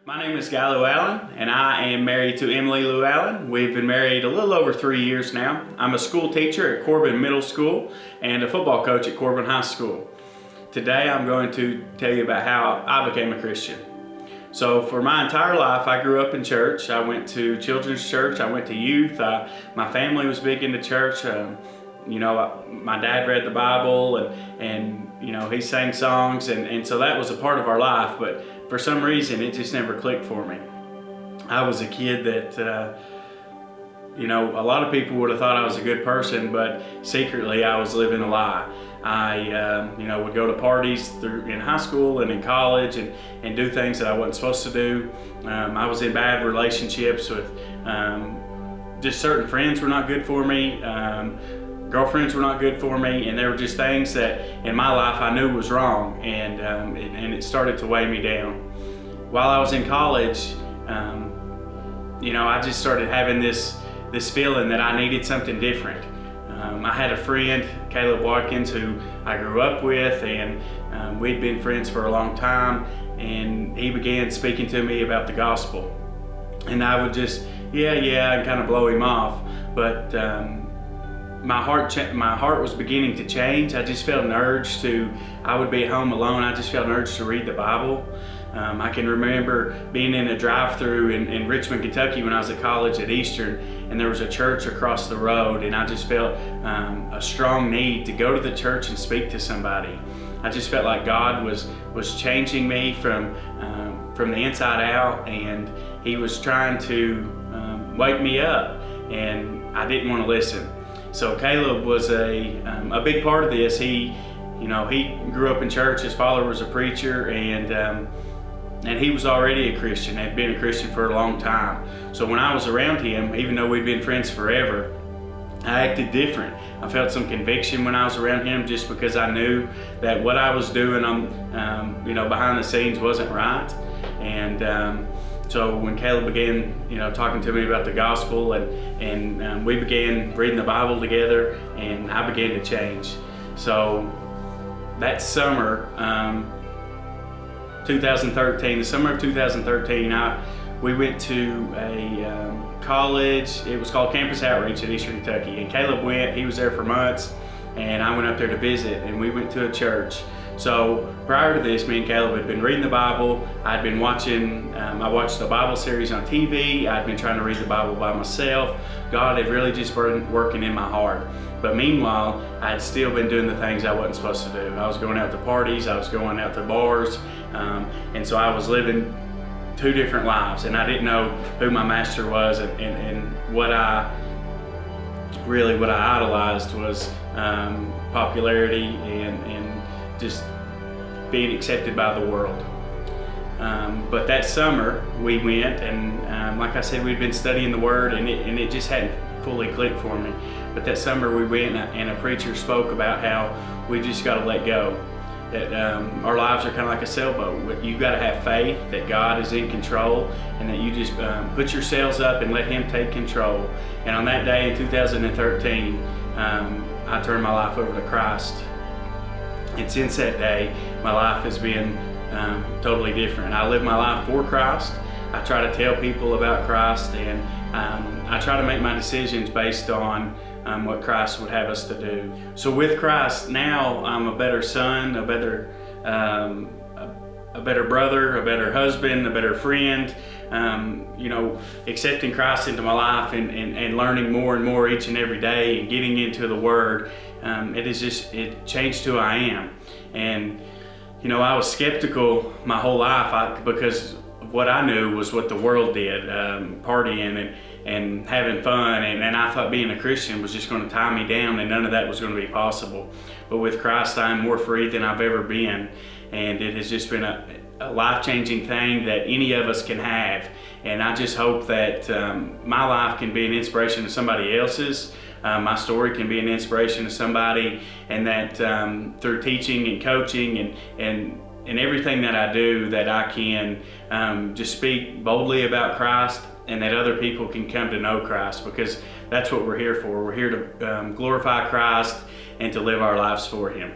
My name is Guy Lewallen, and I am married to Emily Lewallen. We've been married a little over 3 years now. I'm a school teacher at Corbin Middle School and a football coach at Corbin High School. Today I'm going to tell you about how I became a Christian. So for my entire life, I grew up in church. I went to children's church, I went to youth. My family was big into church. My dad read the Bible and he sang songs, and so that was a part of our life, but for some reason it just never clicked for me. I was a kid that a lot of people would have thought I was a good person, but secretly I was living a lie. I would go to parties in high school and in college and do things that I wasn't supposed to do. I was in bad relationships with just certain friends were not good for me. Girlfriends were not good for me, and there were just things that in my life I knew was wrong, and it started to weigh me down. While I was in college, I just started having this feeling that I needed something different. I had a friend, Caleb Watkins, who I grew up with, and we'd been friends for a long time, and he began speaking to me about the gospel. And I would just, and kind of blow him off, but my heart was beginning to change. I just felt an urge I would be at home alone, I just felt an urge to read the Bible. I can remember being in a drive-through in Richmond, Kentucky when I was at college at Eastern, and there was a church across the road, and I just felt a strong need to go to the church and speak to somebody. I just felt like God was changing me from the inside out, and He was trying to wake me up, and I didn't want to listen. So Caleb was a big part of this. He grew up in church. His father was a preacher, and he was already a Christian, had been a Christian for a long time. So when I was around him, even though we'd been friends forever, I acted different. I felt some conviction when I was around him, just because I knew that what I was doing behind the scenes wasn't right. And so when Caleb began, talking to me about the gospel, and we began reading the Bible together, and I began to change. So that summer, 2013, the summer of 2013, we went to a college. It was called Campus Outreach at Eastern Kentucky, and Caleb went. He was there for months, and I went up there to visit, and we went to a church. So prior to this, me and Caleb had been reading the Bible. I'd been watching, I watched the Bible series on TV. I'd been trying to read the Bible by myself. God had really just been working in my heart. But meanwhile, I had still been doing the things I wasn't supposed to do. I was going out to parties, I was going out to bars, and so I was living two different lives, and I didn't know who my master was, and what I idolized was popularity and just being accepted by the world. But that summer we went, and like I said, we'd been studying the Word, and it just hadn't fully clicked for me. But that summer we went, and a preacher spoke about how we just got to let go. That our lives are kind of like a sailboat. You've got to have faith that God is in control, and that you just put your sails up and let Him take control. And on that day in 2013, I turned my life over to Christ. And since that day, my life has been totally different. I live my life for Christ. I try to tell people about Christ, and I try to make my decisions based on what Christ would have us to do. So with Christ now, I'm a better son, a better brother, a better husband, a better friend. Accepting Christ into my life and learning more and more each and every day, and getting into the Word, it changed who I am. And I was skeptical my whole life because what I knew was what the world did, partying and having fun, and I thought being a Christian was just going to tie me down, and none of that was going to be possible. But with Christ, I'm more free than I've ever been, and it has just been a life-changing thing that any of us can have. And I just hope that my life can be an inspiration to somebody else's. My story can be an inspiration to somebody, and that through teaching and coaching and everything that I do, that I can just speak boldly about Christ, and that other people can come to know Christ, because that's what we're here for. We're here to glorify Christ and to live our lives for Him.